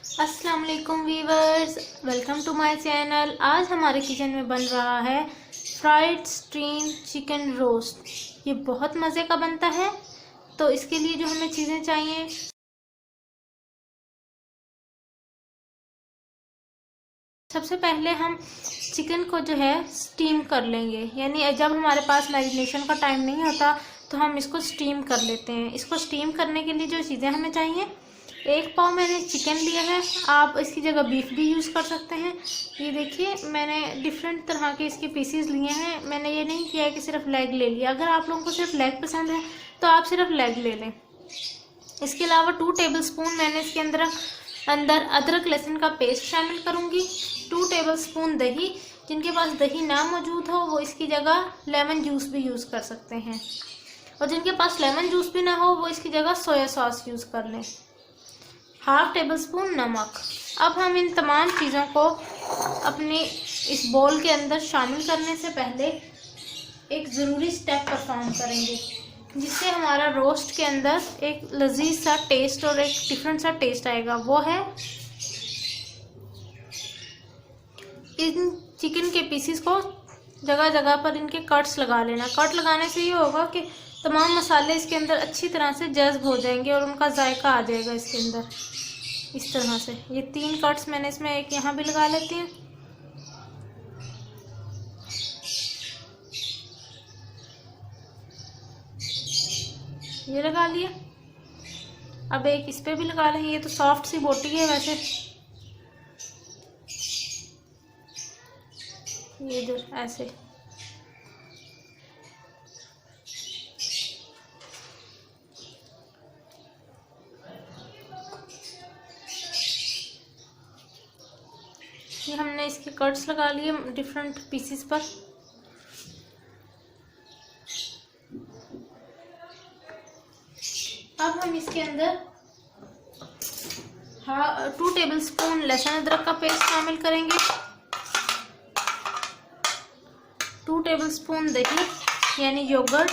अस्सलाम वालेकुम viewers, welcome to my channel. आज हमारे किचन में बन रहा है फ्राइड स्टीम चिकन रोस्ट। ये बहुत मज़े का बनता है। तो इसके लिए जो हमें चीज़ें चाहिए, सबसे पहले हम चिकन को जो है स्टीम कर लेंगे। यानी जब हमारे पास मैरिनेशन का टाइम नहीं होता तो हम इसको स्टीम कर लेते हैं। इसको स्टीम करने के लिए जो चीज़ें हमें चाहिए, 1 पाव मैंने चिकन लिया है। आप इसकी जगह बीफ भी यूज़ कर सकते हैं। ये देखिए, मैंने डिफरेंट तरह के इसके पीसीज लिए हैं। मैंने ये नहीं किया कि सिर्फ लेग ले लिया। अगर आप लोगों को सिर्फ लेग पसंद है तो आप सिर्फ लेग ले लें। इसके अलावा 2 टेबलस्पून मैंने इसके अंदर अदरक लहसुन का पेस्ट शामिल करूँगी। 2 टेबलस्पून दही। जिनके पास दही ना मौजूद हो वो इसकी जगह लेमन जूस भी यूज़ कर सकते हैं, और जिनके पास लेमन जूस भी ना हो वो इसकी जगह सोया सॉस यूज़ कर लें। 1/2 टेबलस्पून नमक। अब हम इन तमाम चीज़ों को अपने इस बोल के अंदर शामिल करने से पहले एक ज़रूरी स्टेप परफॉर्म करेंगे, जिससे हमारा रोस्ट के अंदर एक लजीज सा टेस्ट और एक डिफरेंट सा टेस्ट आएगा। वो है इन चिकन के पीसीस को जगह जगह पर इनके कट्स लगा लेना। कट लगाने से ये होगा कि तमाम मसाले इसके अंदर अच्छी तरह से जज्ब हो जाएंगे और उनका जायका आ जाएगा इसके अंदर। इस तरह से ये 3 कट्स मैंने इसमें एक यहाँ भी लगा लेती हूँ। ये लगा लिया। अब एक इस पे भी लगा लें। ये तो सॉफ्ट सी बोटी है वैसे। ये इधर ऐसे। ये हमने इसके कट्स लगा लिए डिफरेंट पीसेस पर। अब हम इसके अंदर 2 टेबलस्पून लहसुन अदरक का पेस्ट शामिल करेंगे। 2 टेबलस्पून दही यानी योगर्ट।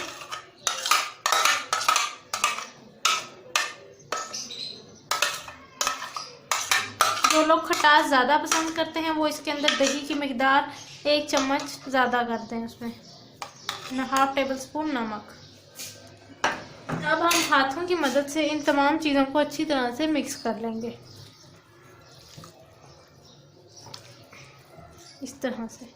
जो लोग खटास ज़्यादा पसंद करते हैं वो इसके अंदर दही की मिकदार 1 चम्मच ज़्यादा करते हैं उसमें। 1/2 टेबलस्पून नमक। अब हम हाथों की मदद से इन तमाम चीज़ों को अच्छी तरह से मिक्स कर लेंगे, इस तरह से।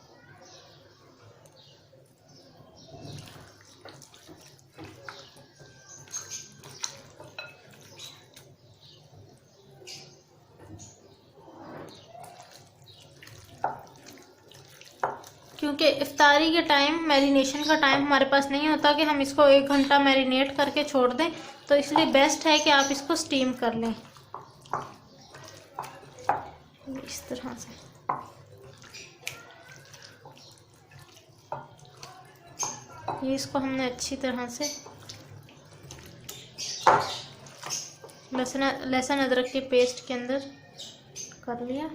क्योंकि इफ्तारी के टाइम मैरिनेशन का टाइम हमारे पास नहीं होता कि हम इसको 1 घंटा मैरिनेट करके छोड़ दें, तो इसलिए बेस्ट है कि आप इसको स्टीम कर लें इस तरह से। ये इसको हमने अच्छी तरह से लहसुन अदरक के पेस्ट के अंदर कर लिया।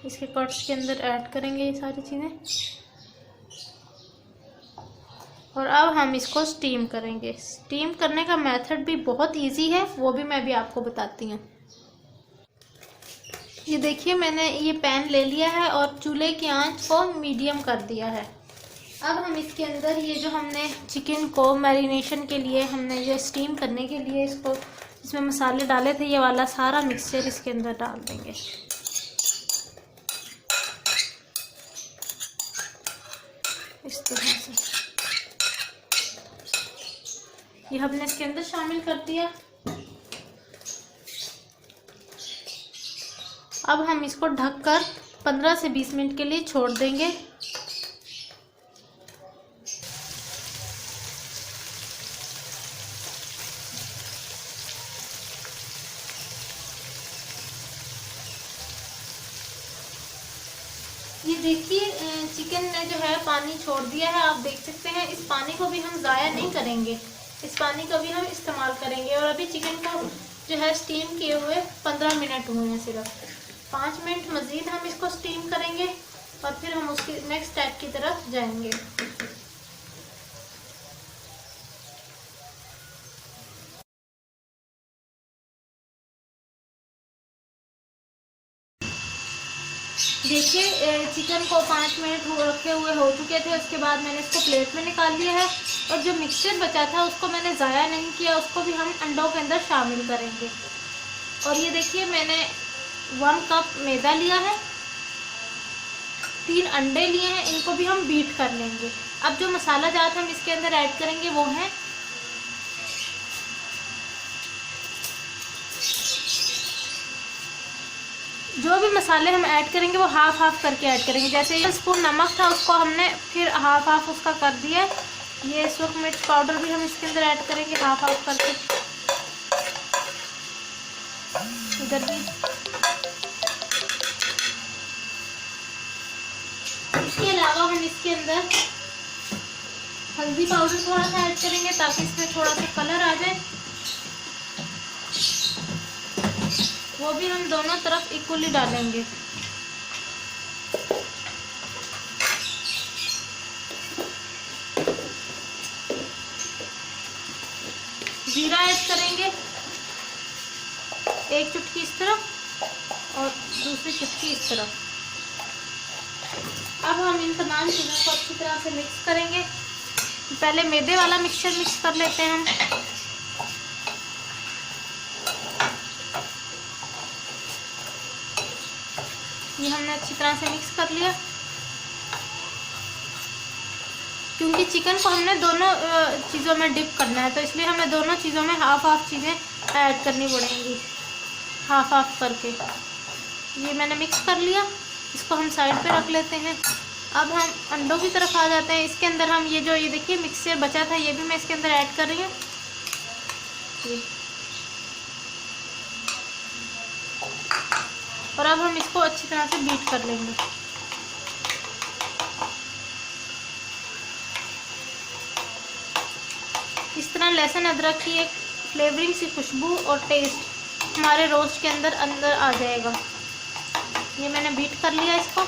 इसके कट्स के अंदर ऐड करेंगे ये सारी चीज़ें, और अब हम इसको स्टीम करेंगे। स्टीम करने का मेथड भी बहुत इजी है, वो भी मैं भी आपको बताती हूँ। ये देखिए, मैंने ये पैन ले लिया है और चूल्हे की आंच को मीडियम कर दिया है। अब हम इसके अंदर ये जो हमने चिकन को मैरिनेशन के लिए हमने जो स्टीम करने के लिए इसको इसमें मसाले डाले थे, ये वाला सारा मिक्सचर इसके अंदर डाल देंगे इस तरह से। ये हमने इसके अंदर शामिल कर दिया। अब हम इसको ढककर 15 से 20 मिनट के लिए छोड़ देंगे। ये देखिए, चिकन ने जो है पानी छोड़ दिया है, आप देख सकते हैं। इस पानी को भी हम ज़ाया नहीं करेंगे, इस पानी का भी हम इस्तेमाल करेंगे। और अभी चिकन को जो है स्टीम किए हुए 15 मिनट हुए हैं। सिर्फ 5 मिनट मज़ीद हम इसको स्टीम करेंगे और फिर हम उसके नेक्स्ट स्टेप की तरफ जाएंगे। देखिए चिकन को 5 मिनट रखे हुए हो चुके थे। उसके बाद मैंने इसको प्लेट में निकाल लिया है और जो मिक्सचर बचा था उसको मैंने ज़ाया नहीं किया, उसको भी हम अंडों के अंदर शामिल करेंगे। और ये देखिए मैंने 1 कप मैदा लिया है, 3 अंडे लिए हैं, इनको भी हम बीट कर लेंगे। अब जो मसाला जात हम इसके अंदर ऐड करेंगे वो है जो भी मसाले हम ऐड करेंगे वो हाफ हाफ करके ऐड करेंगे। जैसे 1 स्पून नमक था उसको हमने फिर हाफ हाफ उसका कर दिया। ये सुरख मिर्च पाउडर भी हम इसके अंदर ऐड करेंगे हाफ हाफ करके। इधर भी इसके अलावा हम इसके अंदर हल्दी पाउडर थोड़ा सा ऐड करेंगे ताकि इसमें थोड़ा सा कलर आ जाए। वो भी हम दोनों तरफ इक्वली डालेंगे। जीरा ऐड करेंगे 1 चुटकी इस तरफ और दूसरी चुटकी इस तरफ। अब हम इन तमाम चीज़ों को अच्छी तरह से मिक्स करेंगे। पहले मैदे वाला मिक्सचर मिक्स कर लेते हैं हम। ये हमने अच्छी तरह से मिक्स कर लिया। क्योंकि चिकन को हमने दोनों चीज़ों में डिप करना है तो इसलिए हमें दोनों चीज़ों में हाफ हाफ चीज़ें ऐड करनी पड़ेंगी, हाफ हाफ करके। ये मैंने मिक्स कर लिया, इसको हम साइड पे रख लेते हैं। अब हम अंडों की तरफ आ जाते हैं। इसके अंदर हम ये देखिए मिक्सचर बचा था ये भी मैं इसके अंदर ऐड कर रही हूँ। और अब हम इसको अच्छी तरह से बीट कर लेंगे। इस तरह लहसुन अदरक की एक फ्लेवरिंग सी खुशबू और टेस्ट हमारे रोस्ट के अंदर आ जाएगा। ये मैंने बीट कर लिया इसको।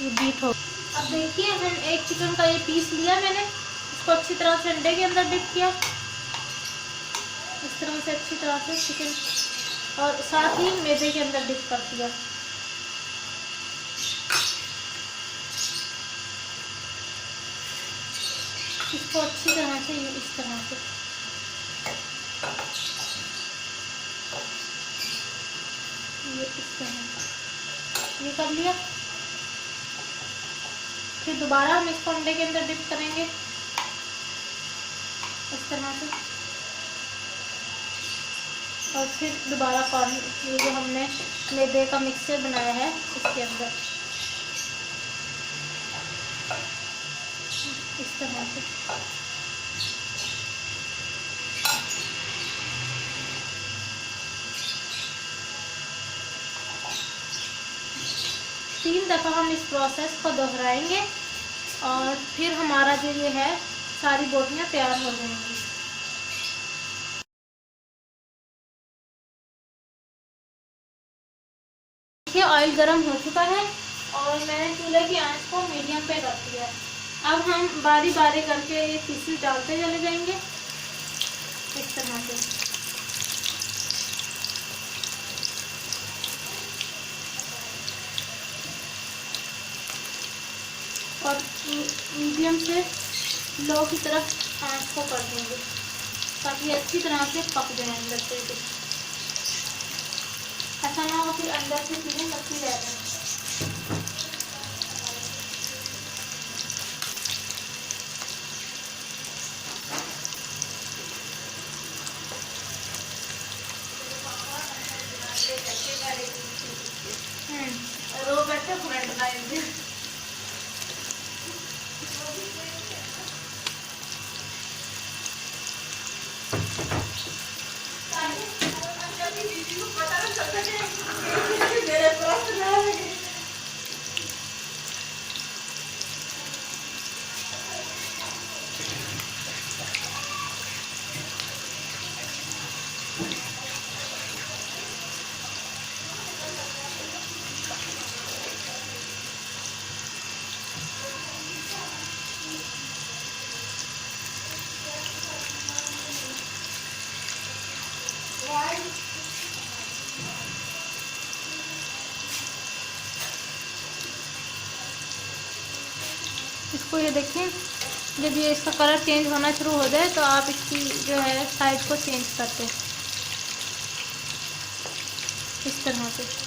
ये बीट हो। अब देखिए हम एक चिकन का ये पीस लिया मैंने, इसको अच्छी तरह से अंडे के अंदर डिप किया। इस तरह से अच्छी तरह से चिकन और साथ ही मैदे के अंदर डिप कर दिया। इसको अच्छी तरह से इस तरह से ये इस तरह ये कर लिया। फिर दोबारा हम इसको अंडे के अंदर डिप करेंगे इस तरह से। और फिर दोबारा कॉर्न ये जो हमने मैदे का मिक्सचर बनाया है इसके अंदर इस तरह से। 3 दफ़ा हम इस प्रोसेस को दोहराएंगे और फिर हमारा जो ये है सारी बोटियाँ तैयार हो जाएंगी। देखिए ऑयल गरम हो चुका है और मैंने चूल्हे की आंच को मीडियम पे कर दिया है। अब हम बारी बारी करके ये पीसेस डालते चले जाएंगे इस तरह से। और मीडियम से लो की तरफ आंच को कर देंगे ताकि अच्छी तरह से पक जाए अंदर से। ऐसा ना हो कि अंदर से चीज़ें कच्ची रह जाए। रो बैठे फ्रेंड बनाएंगे। मेरे पास इसको ये देखिए, जब ये इसका कलर चेंज होना शुरू हो जाए तो आप इसकी जो है साइड को चेंज कर दें इस तरह से।